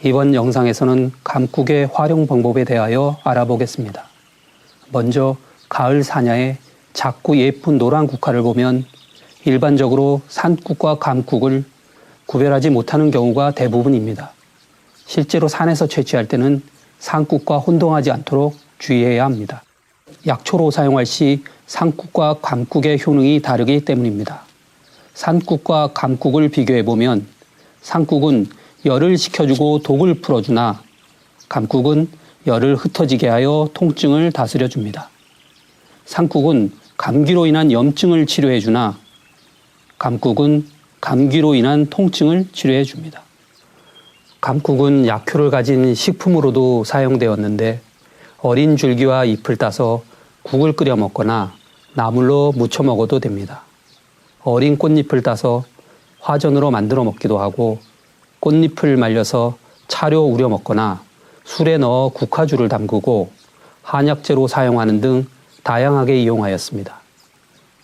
이번 영상에서는 감국의 활용 방법에 대하여 알아보겠습니다. 먼저 가을 사냐에 작고 예쁜 노란 국화를 보면 일반적으로 산국과 감국을 구별하지 못하는 경우가 대부분입니다. 실제로 산에서 채취할 때는 산국과 혼동하지 않도록 주의해야 합니다. 약초로 사용할 시 산국과 감국의 효능이 다르기 때문입니다. 산국과 감국을 비교해보면 산국은 열을 식혀주고 독을 풀어주나 감국은 열을 흩어지게 하여 통증을 다스려줍니다. 산국은 감기로 인한 염증을 치료해주나 감국은 감기로 인한 통증을 치료해줍니다. 감국은 약효를 가진 식품으로도 사용되었는데 어린 줄기와 잎을 따서 국을 끓여 먹거나 나물로 무쳐 먹어도 됩니다. 어린 꽃잎을 따서 화전으로 만들어 먹기도 하고 꽃잎을 말려서 차로 우려 먹거나 술에 넣어 국화주를 담그고 한약재로 사용하는 등 다양하게 이용하였습니다.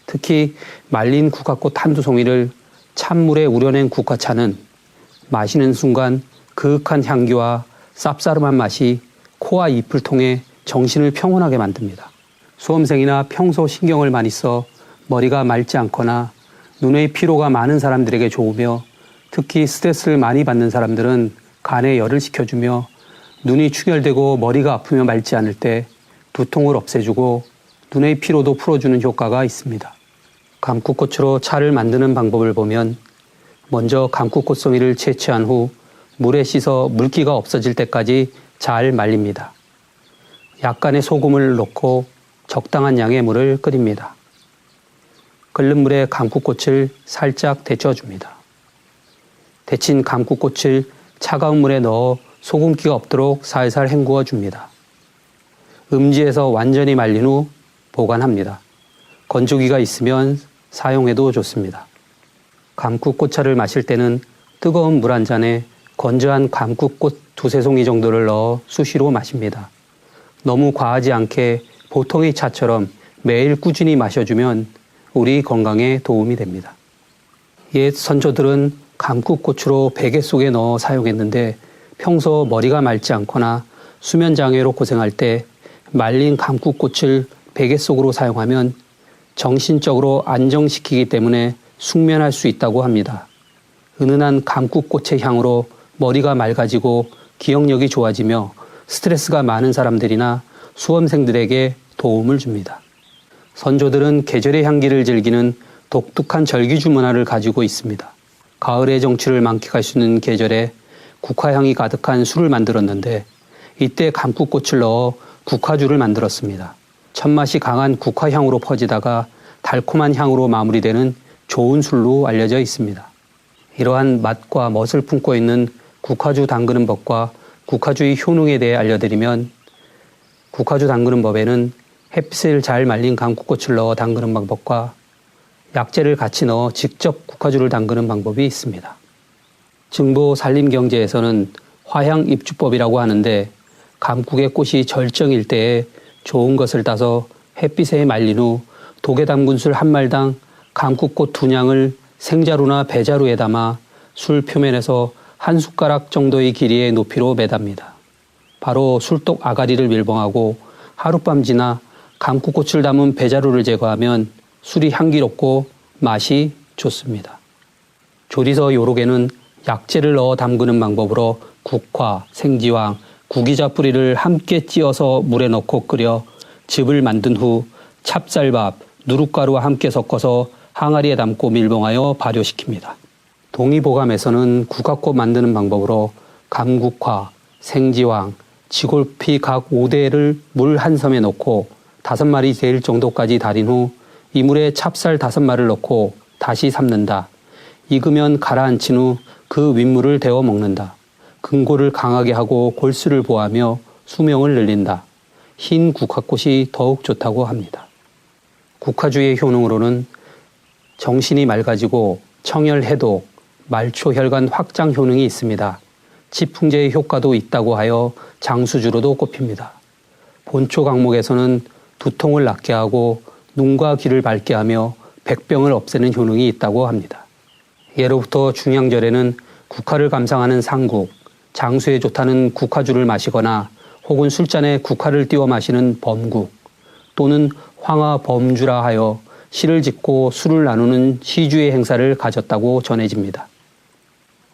특히 말린 국화꽃 한두 송이를 찬물에 우려낸 국화차는 마시는 순간 그윽한 향기와 쌉싸름한 맛이 코와 잎을 통해 정신을 평온하게 만듭니다. 수험생이나 평소 신경을 많이 써 머리가 맑지 않거나 눈의 피로가 많은 사람들에게 좋으며 특히 스트레스를 많이 받는 사람들은 간에 열을 식혀주며 눈이 충혈되고 머리가 아프며 맑지 않을 때 두통을 없애주고 눈의 피로도 풀어주는 효과가 있습니다. 감국꽃으로 차를 만드는 방법을 보면 먼저 감국꽃송이를 채취한 후 물에 씻어 물기가 없어질 때까지 잘 말립니다. 약간의 소금을 넣고 적당한 양의 물을 끓입니다. 끓는 물에 감국꽃을 살짝 데쳐줍니다. 데친 감국꽃을 차가운 물에 넣어 소금기가 없도록 살살 헹구어 줍니다. 음지에서 완전히 말린 후 보관합니다. 건조기가 있으면 사용해도 좋습니다. 감국꽃차를 마실 때는 뜨거운 물 한 잔에 건조한 감국꽃 두세 송이 정도를 넣어 수시로 마십니다. 너무 과하지 않게 보통의 차처럼 매일 꾸준히 마셔주면 우리 건강에 도움이 됩니다. 옛 선조들은 감국꽃으로 베개 속에 넣어 사용했는데 평소 머리가 맑지 않거나 수면장애로 고생할 때 말린 감국꽃을 베개 속으로 사용하면 정신적으로 안정시키기 때문에 숙면할 수 있다고 합니다. 은은한 감국꽃의 향으로 머리가 맑아지고 기억력이 좋아지며 스트레스가 많은 사람들이나 수험생들에게 도움을 줍니다. 선조들은 계절의 향기를 즐기는 독특한 절기주 문화를 가지고 있습니다. 가을의 정취를 만끽할 수 있는 계절에 국화향이 가득한 술을 만들었는데 이때 감국꽃을 넣어 국화주를 만들었습니다. 첫맛이 강한 국화향으로 퍼지다가 달콤한 향으로 마무리되는 좋은 술로 알려져 있습니다. 이러한 맛과 멋을 품고 있는 국화주 담그는 법과 국화주의 효능에 대해 알려드리면 국화주 담그는 법에는 햇빛을 잘 말린 감국꽃을 넣어 담그는 방법과 약재를 같이 넣어 직접 국화주를 담그는 방법이 있습니다. 증보 산림경제에서는 화향입주법이라고 하는데 감국의 꽃이 절정일 때에 좋은 것을 따서 햇빛에 말린 후 독에 담근 술 한 말당 감국꽃 2냥을 생자루나 배자루에 담아 술 표면에서 한 숟가락 정도의 길이의 높이로 매답니다. 바로 술독 아가리를 밀봉하고 하룻밤 지나 감국꽃을 담은 배자루를 제거하면 술이 향기롭고 맛이 좋습니다. 조리서 요록에는 약재를 넣어 담그는 방법으로 국화, 생지황, 구기자 뿌리를 함께 찧어서 물에 넣고 끓여 즙을 만든 후 찹쌀밥, 누룩가루와 함께 섞어서 항아리에 담고 밀봉하여 발효시킵니다. 동의보감에서는 국화꽃 만드는 방법으로 감국화, 생지황, 지골피 각 5대를 물 한 섬에 넣고 5마리 될 정도까지 달인 후 이물에 찹쌀 5마리를 넣고 다시 삶는다. 익으면 가라앉힌 후 그 윗물을 데워 먹는다. 근골을 강하게 하고 골수를 보하며 수명을 늘린다. 흰 국화꽃이 더욱 좋다고 합니다. 국화주의 효능으로는 정신이 맑아지고 청열 해독, 말초 혈관 확장 효능이 있습니다. 치풍제의 효과도 있다고 하여 장수주로도 꼽힙니다. 본초 강목에서는 두통을 낫게 하고 눈과 귀를 밝게 하며 백병을 없애는 효능이 있다고 합니다. 예로부터 중양절에는 국화를 감상하는 상국, 장수에 좋다는 국화주를 마시거나 혹은 술잔에 국화를 띄워 마시는 범국 또는 황화범주라 하여 시를 짓고 술을 나누는 시주의 행사를 가졌다고 전해집니다.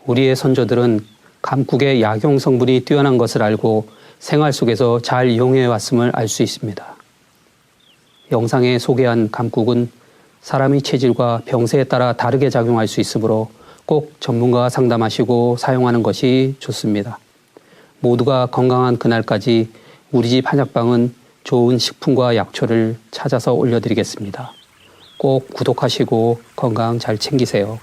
우리의 선조들은 감국의 약용 성분이 뛰어난 것을 알고 생활 속에서 잘 이용해 왔음을 알 수 있습니다. 영상에 소개한 감국은 사람의 체질과 병세에 따라 다르게 작용할 수 있으므로 꼭 전문가와 상담하시고 사용하는 것이 좋습니다. 모두가 건강한 그날까지 우리 집 한약방은 좋은 식품과 약초를 찾아서 올려드리겠습니다. 꼭 구독하시고 건강 잘 챙기세요.